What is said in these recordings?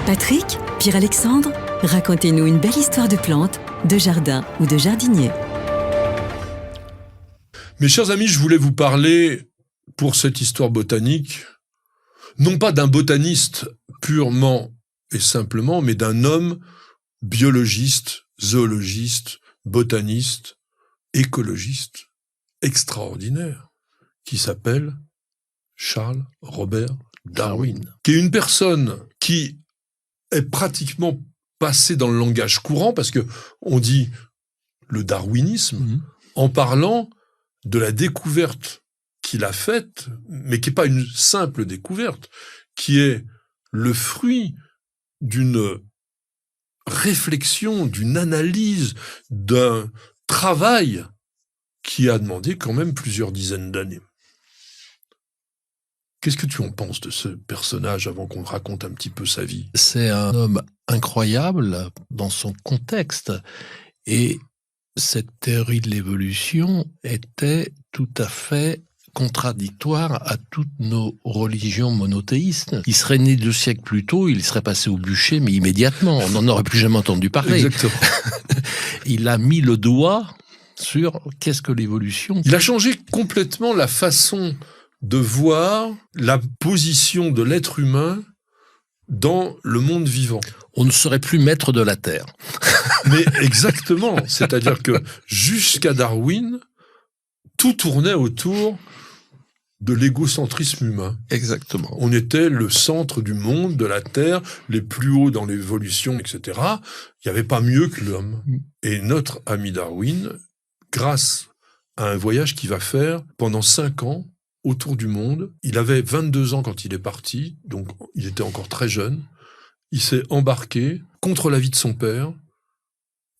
Patrick, Pierre-Alexandre, racontez-nous une belle histoire de plantes, de jardin ou de jardinier. Mes chers amis, je voulais vous parler, pour cette histoire botanique, non pas d'un botaniste purement et simplement, mais d'un homme biologiste, zoologiste, botaniste, écologiste, extraordinaire, qui s'appelle Charles Robert Darwin, qui est une personne qui est pratiquement passée dans le langage courant, parce que on dit le darwinisme, en parlant de la découverte qu'il a faite, mais qui n'est pas une simple découverte, qui est le fruit d'une réflexion, d'une analyse, d'un travail qui a demandé quand même plusieurs dizaines d'années. Qu'est-ce que tu en penses de ce personnage avant qu'on raconte un petit peu sa vie ? C'est un homme incroyable dans son contexte. Et cette théorie de l'évolution était tout à fait contradictoire à toutes nos religions monothéistes. Il serait né 2 siècles plus tôt, il serait passé au bûcher, mais immédiatement. On n'en aurait plus jamais entendu parler. Exactement. Il a mis le doigt sur qu'est-ce que l'évolution. Il a changé complètement la façon de voir la position de l'être humain dans le monde vivant. On ne serait plus maître de la Terre. Mais exactement, c'est-à-dire que jusqu'à Darwin, tout tournait autour de l'égocentrisme humain. Exactement. On était le centre du monde, de la Terre, les plus hauts dans l'évolution, etc. Il n'y avait pas mieux que l'homme. Et notre ami Darwin, grâce à un voyage qu'il va faire pendant 5 ans autour du monde, il avait 22 ans quand il est parti, donc il était encore très jeune, il s'est embarqué contre l'avis de son père,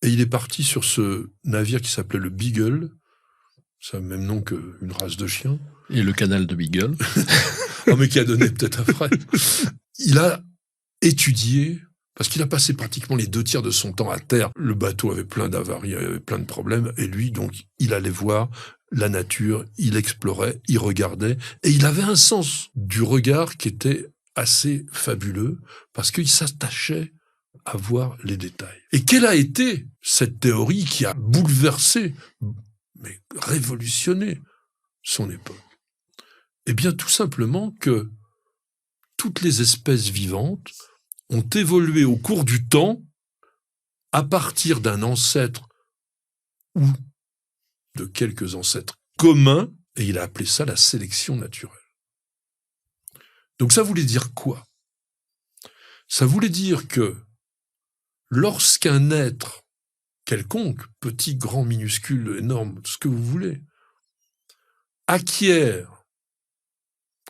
et il est parti sur ce navire qui s'appelait le Beagle, c'est le même nom qu'une race de chien. Et le canal de Beagle. Oh, mais qui a donné peut-être après. Il a étudié, parce qu'il a passé pratiquement les 2 tiers de son temps à terre. Le bateau avait plein d'avaries, il avait plein de problèmes, et lui, donc, il allait voir la nature, il explorait, il regardait, et il avait un sens du regard qui était assez fabuleux, parce qu'il s'attachait à voir les détails. Et quelle a été cette théorie qui a bouleversé, mais révolutionné son époque ? Eh bien, tout simplement que toutes les espèces vivantes ont évolué au cours du temps à partir d'un ancêtre ou de quelques ancêtres communs, et il a appelé ça la sélection naturelle. Donc ça voulait dire quoi ? Ça voulait dire que lorsqu'un être quelconque, petit, grand, minuscule, énorme, ce que vous voulez, acquiert,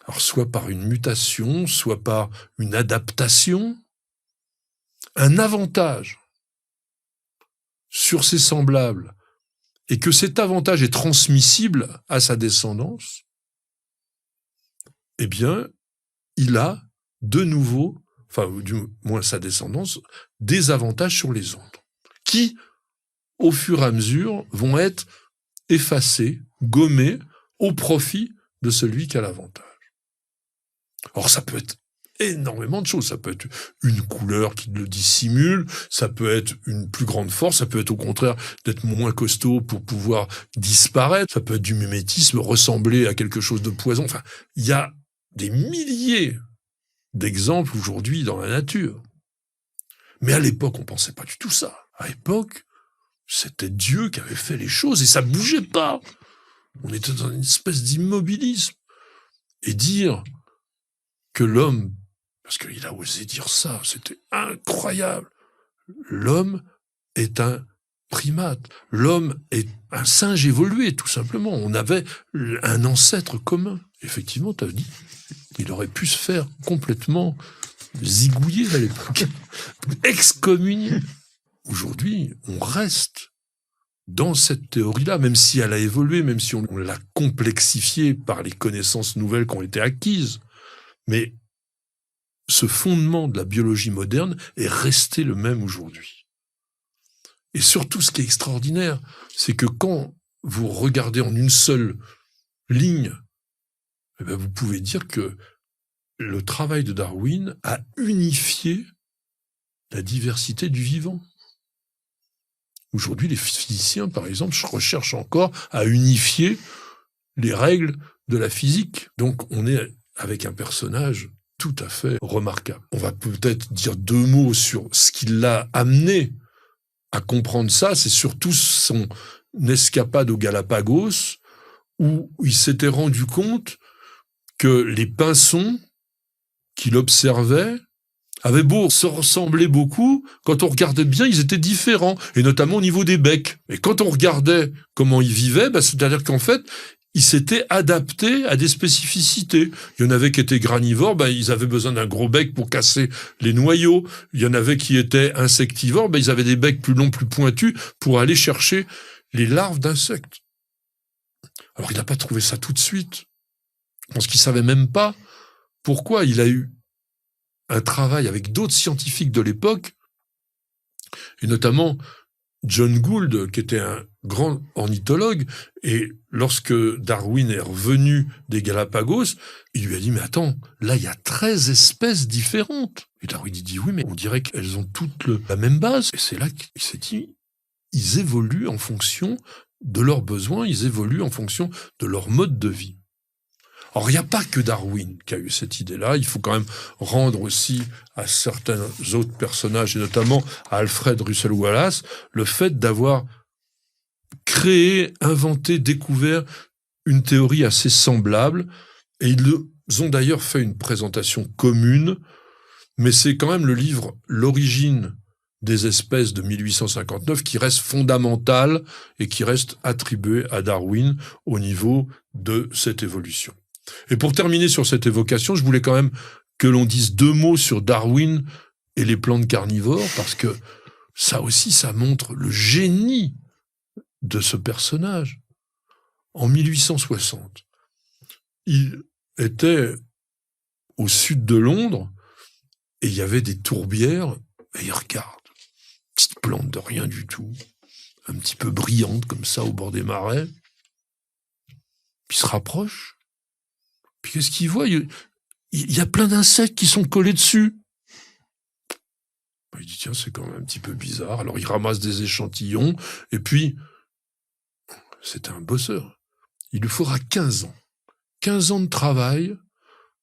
alors soit par une mutation, soit par une adaptation, un avantage sur ses semblables, et que cet avantage est transmissible à sa descendance, eh bien, il a de nouveau, enfin, du moins sa descendance, des avantages sur les autres, qui, au fur et à mesure, vont être effacés, gommés, au profit de celui qui a l'avantage. Or, ça peut être énormément de choses. Ça peut être une couleur qui le dissimule, ça peut être une plus grande force, ça peut être au contraire d'être moins costaud pour pouvoir disparaître, ça peut être du mimétisme, ressembler à quelque chose de poison. Enfin, il y a des milliers d'exemples aujourd'hui dans la nature. Mais à l'époque, on pensait pas du tout ça. À l'époque, c'était Dieu qui avait fait les choses et ça bougeait pas. On était dans une espèce d'immobilisme. Et dire que l'homme, parce qu'il a osé dire ça, c'était incroyable. L'homme est un primate. L'homme est un singe évolué, tout simplement. On avait un ancêtre commun. Effectivement, tu as dit, il aurait pu se faire complètement zigouiller à l'époque, excommunier. Aujourd'hui, on reste dans cette théorie-là, même si elle a évolué, même si on l'a complexifiée par les connaissances nouvelles qui ont été acquises. Mais ce fondement de la biologie moderne est resté le même aujourd'hui. Et surtout, ce qui est extraordinaire, c'est que quand vous regardez en une seule ligne, eh bien, vous pouvez dire que le travail de Darwin a unifié la diversité du vivant. Aujourd'hui, les physiciens, par exemple, recherchent encore à unifier les règles de la physique. Donc, on est avec un personnage tout à fait remarquable. On va peut-être dire 2 mots sur ce qui l'a amené à comprendre ça. C'est surtout son escapade aux Galapagos, où il s'était rendu compte que les pinsons qu'il observait avaient beau se ressembler beaucoup, quand on regardait bien, ils étaient différents, et notamment au niveau des becs. Et quand on regardait comment ils vivaient, c'est-à-dire qu'en fait, ils s'étaient adaptés à des spécificités. Il y en avait qui étaient granivores, ils avaient besoin d'un gros bec pour casser les noyaux. Il y en avait qui étaient insectivores, ils avaient des becs plus longs, plus pointus, pour aller chercher les larves d'insectes. Alors, il n'a pas trouvé ça tout de suite. Je pense qu'il savait même pas pourquoi. Il a eu un travail avec d'autres scientifiques de l'époque, et notamment John Gould, qui était un grand ornithologue, et lorsque Darwin est revenu des Galapagos, il lui a dit « Mais attends, là, il y a 13 espèces différentes. » Et Darwin dit « Oui, mais on dirait qu'elles ont toutes la même base. » Et c'est là qu'il s'est dit « Ils évoluent en fonction de leurs besoins, ils évoluent en fonction de leur mode de vie. » Or, il n'y a pas que Darwin qui a eu cette idée-là. Il faut quand même rendre aussi à certains autres personnages, et notamment à Alfred Russel Wallace, le fait d'avoir créé, inventé, découvert une théorie assez semblable. Et ils ont d'ailleurs fait une présentation commune, mais c'est quand même le livre « L'origine des espèces » de 1859 qui reste fondamental et qui reste attribué à Darwin au niveau de cette évolution. Et pour terminer sur cette évocation, je voulais quand même que l'on dise 2 mots sur Darwin et les plantes carnivores, parce que ça aussi, ça montre le génie de ce personnage. En 1860, il était au sud de Londres, et il y avait des tourbières, et il regarde, petite plante de rien du tout, un petit peu brillante comme ça au bord des marais, puis il se rapproche. Puis qu'est-ce qu'il voit ? Il y a plein d'insectes qui sont collés dessus. Il dit, tiens, c'est quand même un petit peu bizarre. Alors il ramasse des échantillons, et puis, c'est un bosseur. Il lui faudra 15 ans. 15 ans de travail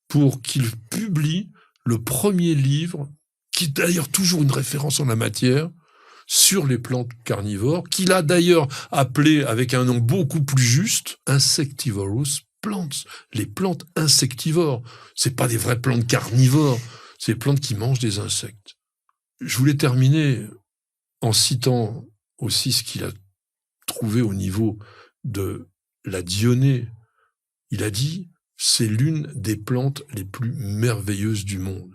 pour qu'il publie le premier livre, qui est d'ailleurs toujours une référence en la matière, sur les plantes carnivores, qu'il a d'ailleurs appelé, avec un nom beaucoup plus juste, Insectivorous plants, les plantes insectivores. C'est pas des vraies plantes carnivores, c'est des plantes qui mangent des insectes. Je voulais terminer en citant aussi ce qu'il a trouvé au niveau de la dionée. Il a dit, c'est l'une des plantes les plus merveilleuses du monde.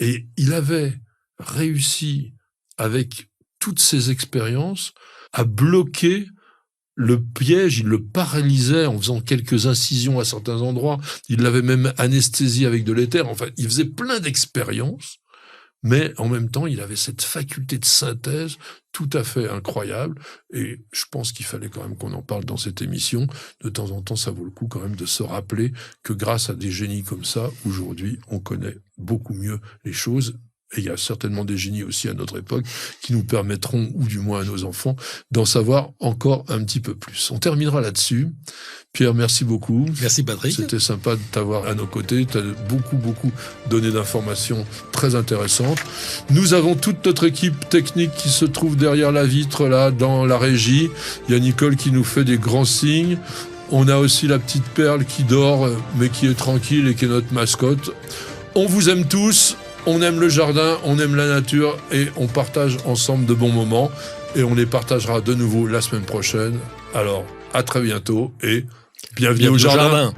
Et il avait réussi, avec toutes ses expériences, à bloquer le piège. Il le paralysait en faisant quelques incisions à certains endroits. Il l'avait même anesthésié avec de l'éther. Enfin, il faisait plein d'expériences, mais en même temps, il avait cette faculté de synthèse tout à fait incroyable. Et je pense qu'il fallait quand même qu'on en parle dans cette émission. De temps en temps, ça vaut le coup quand même de se rappeler que grâce à des génies comme ça, aujourd'hui, on connaît beaucoup mieux les choses. Et il y a certainement des génies aussi à notre époque qui nous permettront, ou du moins à nos enfants, d'en savoir encore un petit peu plus. On terminera là-dessus. Pierre, merci beaucoup. Merci Patrick. C'était sympa de t'avoir à nos côtés. Tu as beaucoup donné d'informations très intéressantes. Nous avons toute notre équipe technique qui se trouve derrière la vitre, là, dans la régie. Il y a Nicole qui nous fait des grands signes. On a aussi la petite Perle qui dort, mais qui est tranquille et qui est notre mascotte. On vous aime tous. On aime le jardin, on aime la nature et on partage ensemble de bons moments. Et on les partagera de nouveau la semaine prochaine. Alors, à très bientôt et bienvenue au jardin.